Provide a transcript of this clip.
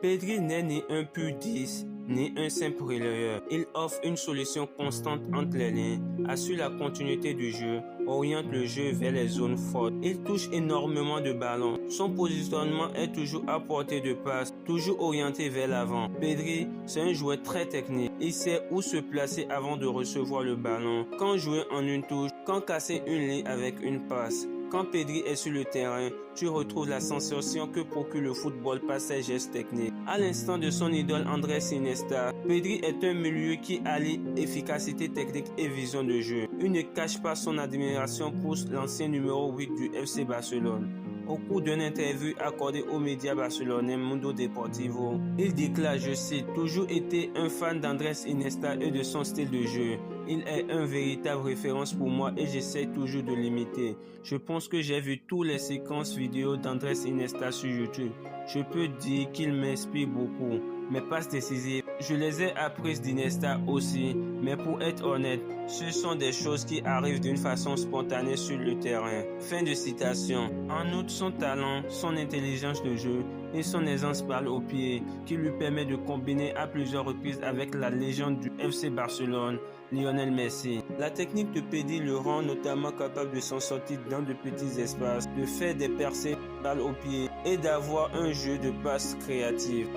Pedri n'est ni un pur 10, ni un simple relayeur. Il offre une solution constante entre les lignes, assure la continuité du jeu, oriente le jeu vers les zones fortes. Il touche énormément de ballons. Son positionnement est toujours à portée de passe, toujours orienté vers l'avant. Pedri, c'est un joueur très technique. Il sait où se placer avant de recevoir le ballon, quand jouer en une touche, quand casser une ligne avec une passe. Quand Pedri est sur le terrain, tu retrouves la sensation que procure le football par ses gestes techniques. À l'instant de son idole Andrés Iniesta, Pedri est un milieu qui allie efficacité technique et vision de jeu. Il ne cache pas son admiration pour l'ancien numéro 8 du FC Barcelone. Au cours d'une interview accordée aux médias barcelonais Mundo Deportivo, il déclare, je cite, « Toujours été un fan d'Andrés Iniesta et de son style de jeu. Il est une véritable référence pour moi et j'essaie toujours de l'imiter. Je pense que j'ai vu toutes les séquences vidéo d'Andrés Iniesta sur YouTube. Je peux dire qu'il m'inspire beaucoup. Mes passes décisives, je les ai apprises d'Iniesta aussi, mais pour être honnête, ce sont des choses qui arrivent d'une façon spontanée sur le terrain. » Fin de citation. En outre, son talent, son intelligence de jeu et son aisance balle au pied qui lui permet de combiner à plusieurs reprises avec la légende du FC Barcelone, Lionel Messi. La technique de Pedri le rend notamment capable de s'en sortir dans de petits espaces, de faire des percées balle au pied et d'avoir un jeu de passe créative.